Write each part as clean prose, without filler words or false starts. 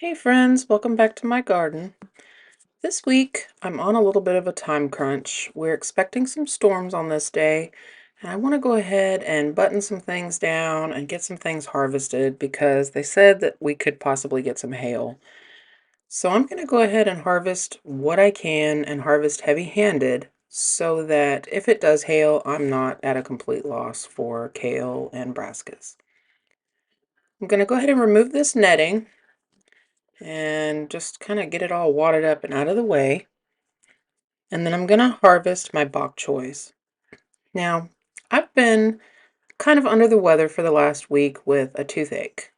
Hey friends, welcome back to my garden. This week I'm on a little bit of a time crunch. We're expecting some storms on this day, and I want to go ahead and button some things down and get some things harvested because they said that we could possibly get some hail. So I'm going to go ahead and harvest what I can and harvest heavy-handed so that if it does hail, I'm not at a complete loss for kale and brassicas. I'm going to go ahead and remove this netting and just kind of get it all wadded up and out of the way. And then I'm going to harvest my bok choys. Now, I've been kind of under the weather for the last week with a toothache.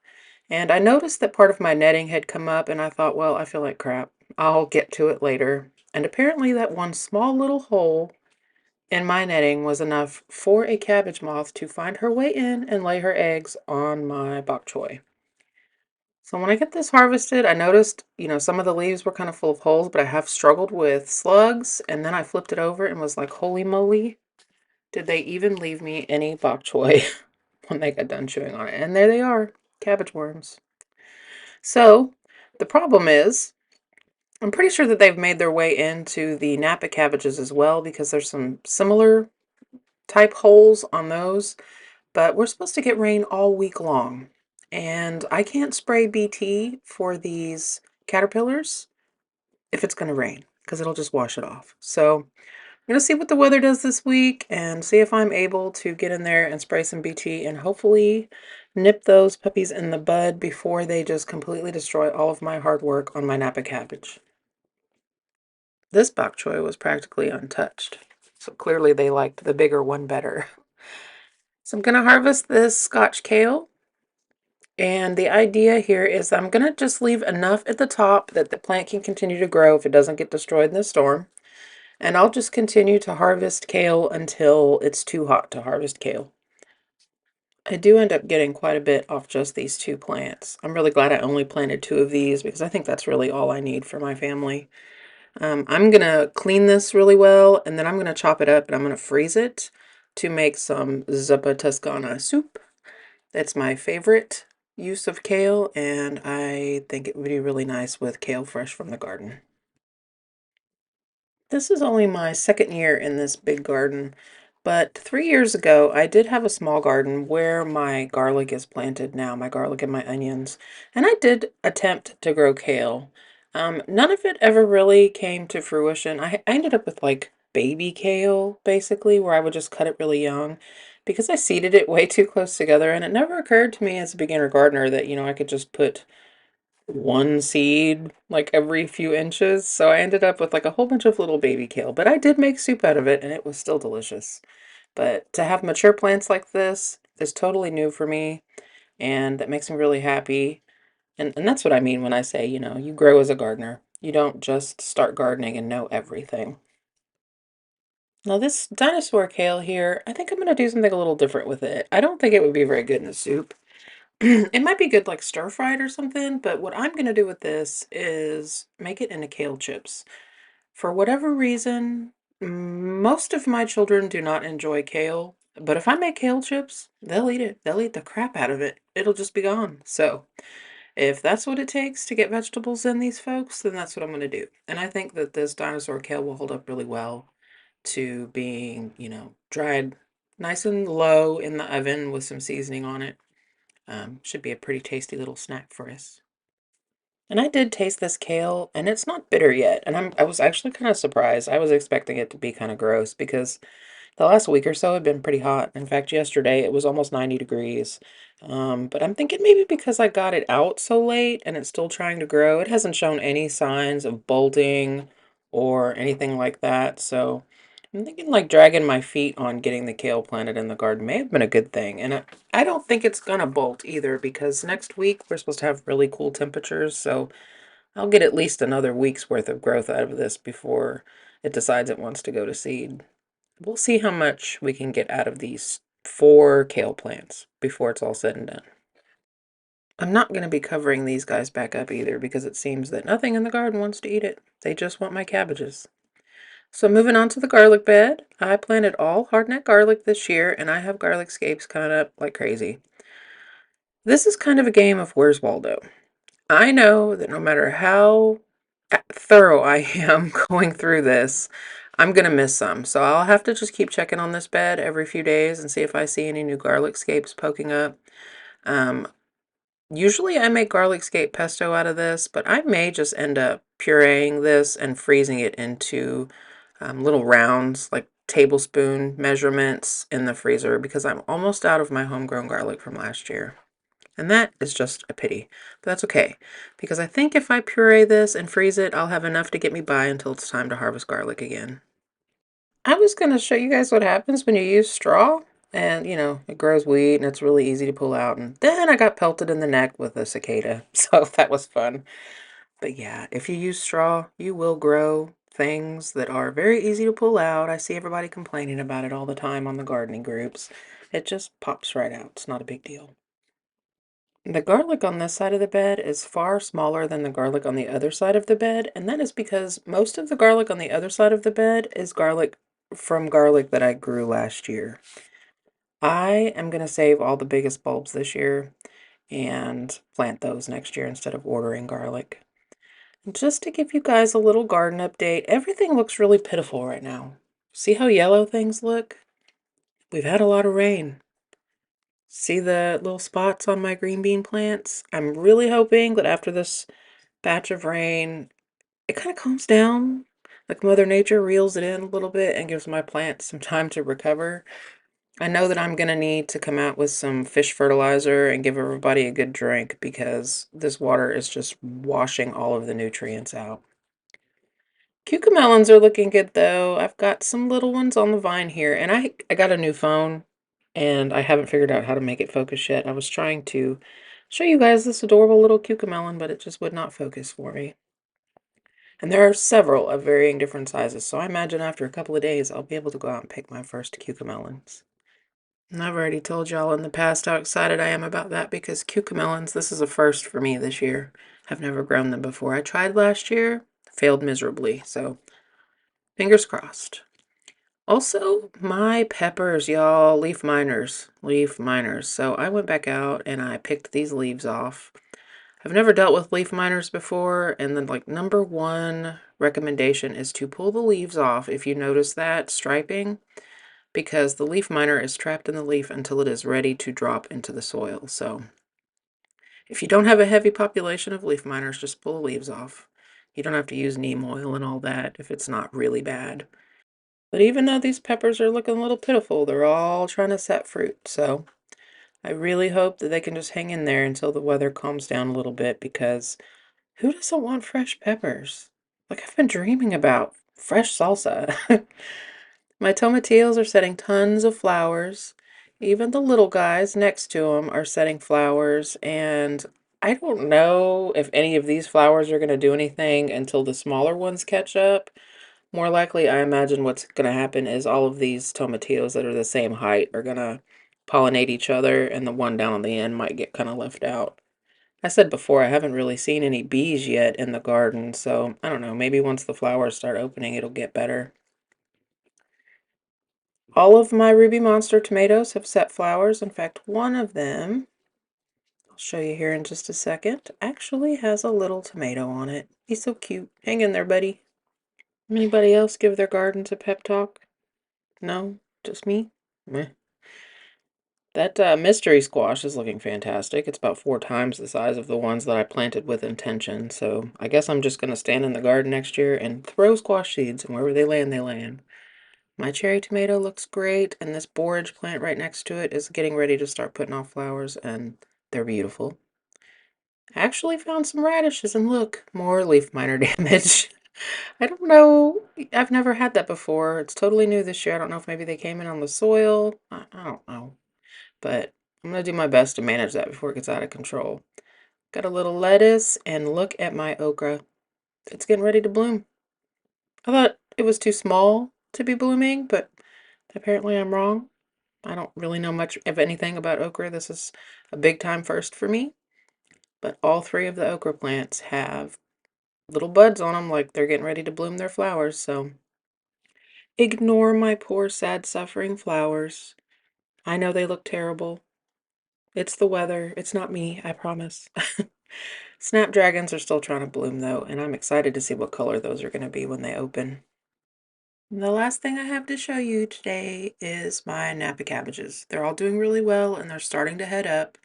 And I noticed that part of my netting had come up, and I thought, well, I feel like crap. I'll get to it later. And apparently, that one small little hole in my netting was enough for a cabbage moth to find her way in and lay her eggs on my bok choy. So when I get this harvested, I noticed, some of the leaves were kind of full of holes, but I have struggled with slugs. And then I flipped it over and was like, holy moly, did they even leave me any bok choy when they got done chewing on it? And there they are, cabbage worms. So the problem is, I'm pretty sure that they've made their way into the Napa cabbages as well because there's some similar type holes on those. But we're supposed to get rain all week long. And I can't spray BT for these caterpillars if it's going to rain because it'll just wash it off. So I'm going to see what the weather does this week and see if I'm able to get in there and spray some BT and hopefully nip those puppies in the bud before they just completely destroy all of my hard work on my Napa cabbage. This bok choy was practically untouched. So clearly they liked the bigger one better. So I'm going to harvest this Scotch kale. And the idea here is I'm going to just leave enough at the top that the plant can continue to grow if it doesn't get destroyed in the storm. And I'll just continue to harvest kale until it's too hot to harvest kale. I do end up getting quite a bit off just these two plants. I'm really glad I only planted two of these because I think that's really all I need for my family. I'm going to clean this really well and then I'm going to chop it up and I'm going to freeze it to make some zuppa toscana soup. That's my favorite use of kale, and I think it would be really nice with kale fresh from the garden. This is only my second year in this big garden, but 3 years ago I did have a small garden where my garlic is planted now, my garlic and my onions, and I did attempt to grow kale. None of it ever really came to fruition. I ended up with like baby kale, basically, where I would just cut it really young because I seeded it way too close together, and it never occurred to me as a beginner gardener that, I could just put one seed like every few inches. So I ended up with like a whole bunch of little baby kale, but I did make soup out of it and it was still delicious. But to have mature plants like this is totally new for me and that makes me really happy. And that's what I mean when I say, you grow as a gardener. You don't just start gardening and know everything. Now this dinosaur kale here, I think I'm going to do something a little different with it. I don't think it would be very good in a soup. It might be good like stir fried or something, but what I'm going to do with this is make it into kale chips. For whatever reason, most of my children do not enjoy kale, but if I make kale chips, they'll eat it. They'll eat the crap out of it. It'll just be gone. So, if that's what it takes to get vegetables in these folks, then that's what I'm going to do. And I think that this dinosaur kale will hold up really well to being, dried nice and low in the oven with some seasoning on it. Should be a pretty tasty little snack for us. And I did taste this kale, and it's not bitter yet. And I was actually kind of surprised. I was expecting it to be kind of gross because the last week or so had been pretty hot. In fact, yesterday it was almost 90 degrees. But I'm thinking maybe because I got it out so late and it's still trying to grow, it hasn't shown any signs of bolting or anything like that. So I'm thinking like dragging my feet on getting the kale planted in the garden may have been a good thing. And I don't think it's gonna bolt either because next week we're supposed to have really cool temperatures. So I'll get at least another week's worth of growth out of this before it decides it wants to go to seed. We'll see how much we can get out of these four kale plants before it's all said and done. I'm not going to be covering these guys back up either because it seems that nothing in the garden wants to eat it. They just want my cabbages. So moving on to the garlic bed, I planted all hardneck garlic this year and I have garlic scapes coming up like crazy. This is kind of a game of Where's Waldo? I know that no matter how thorough I am going through this, I'm gonna miss some. So I'll have to just keep checking on this bed every few days and see if I see any new garlic scapes poking up. Um, Usually I make garlic scape pesto out of this, but I may just end up pureeing this and freezing it into little rounds, like tablespoon measurements in the freezer because I'm almost out of my homegrown garlic from last year. And that is just a pity, but that's okay because I think if I puree this and freeze it, I'll have enough to get me by until it's time to harvest garlic again. I was going to show you guys what happens when you use straw. And, it grows weed and it's really easy to pull out. And then I got pelted in the neck with a cicada. So that was fun. But yeah, if you use straw, you will grow things that are very easy to pull out. I see everybody complaining about it all the time on the gardening groups. It just pops right out. It's not a big deal. The garlic on this side of the bed is far smaller than the garlic on the other side of the bed, and that is because most of the garlic on the other side of the bed is garlic from garlic that I grew last year. I am going to save all the biggest bulbs this year and plant those next year instead of ordering garlic. Just to give you guys a little garden update, everything looks really pitiful right now. See how yellow things look? We've had a lot of rain. See the little spots on my green bean plants? I'm really hoping that after this batch of rain, it kind of calms down. Like Mother Nature reels it in a little bit and gives my plants some time to recover. I know that I'm going to need to come out with some fish fertilizer and give everybody a good drink because this water is just washing all of the nutrients out. Cucamelons are looking good though. I've got some little ones on the vine here, and I got a new phone and I haven't figured out how to make it focus yet. I was trying to show you guys this adorable little cucamelon, but it just would not focus for me. And there are several of varying different sizes, so I imagine after a couple of days I'll be able to go out and pick my first cucamelons. And I've already told y'all in the past how excited I am about that because cucamelons, this is a first for me this year. I've never grown them before. I tried last year, failed miserably, so fingers crossed. Also, my peppers, y'all, leaf miners, leaf miners. So I went back out and I picked these leaves off. I've never dealt with leaf miners before, and then like number one recommendation is to pull the leaves off if you notice that striping, because the leaf miner is trapped in the leaf until it is ready to drop into the soil. So if you don't have a heavy population of leaf miners, just pull the leaves off. You don't have to use neem oil and all that if it's not really bad. But even though these peppers are looking a little pitiful, they're all trying to set fruit. So I really hope that they can just hang in there until the weather calms down a little bit because who doesn't want fresh peppers? Like I've been dreaming about fresh salsa. My tomatillos are setting tons of flowers. Even the little guys next to them are setting flowers, and I don't know if any of these flowers are going to do anything until the smaller ones catch up. More likely, I imagine what's going to happen is all of these tomatillos that are the same height are going to pollinate each other, and the one down on the end might get kind of left out. I said before, I haven't really seen any bees yet in the garden, so I don't know, maybe once the flowers start opening, it'll get better. All of my Ruby Monster tomatoes have set flowers. In fact, one of them, I'll show you here in just a second, actually has a little tomato on it. He's so cute. Hang in there, buddy. Anybody else give their gardens a pep talk? No? Just me? Meh. That mystery squash is looking fantastic. It's about 4 times the size of the ones that I planted with intention, so I guess I'm just going to stand in the garden next year and throw squash seeds, and wherever they land, they land. My cherry tomato looks great, and this borage plant right next to it is getting ready to start putting off flowers, and they're beautiful. I actually found some radishes, and look, more leaf miner damage. I don't know. I've never had that before. It's totally new this year. I don't know if maybe they came in on the soil. I don't know. But I'm going to do my best to manage that before it gets out of control. Got a little lettuce, and look at my okra. It's getting ready to bloom. I thought it was too small to be blooming, but apparently I'm wrong. I don't really know much of anything about okra. This is a big time first for me. But all three of the okra plants have little buds on them like they're getting ready to bloom their flowers. So ignore my poor, sad, suffering flowers. I know they look terrible. It's the weather. It's not me, I promise. Snapdragons are still trying to bloom though, and I'm excited to see what color those are going to be when they open. The last thing I have to show you today is my Napa cabbages. They're all doing really well and they're starting to head up.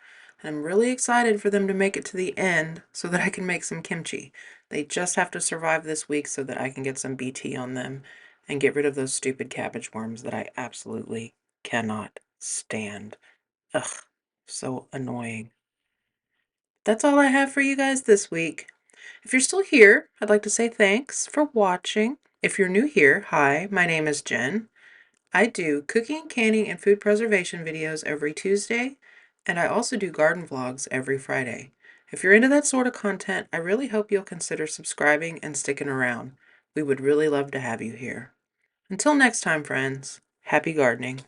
And I'm really excited for them to make it to the end so that I can make some kimchi. They just have to survive this week so that I can get some BT on them and get rid of those stupid cabbage worms that I absolutely cannot stand. Ugh, so annoying. That's all I have for you guys this week. If you're still here, I'd like to say thanks for watching. If you're new here, hi, my name is Jen. I do cooking, canning, and food preservation videos every Tuesday, and I also do garden vlogs every Friday. If you're into that sort of content, I really hope you'll consider subscribing and sticking around. We would really love to have you here. Until next time, friends, happy gardening.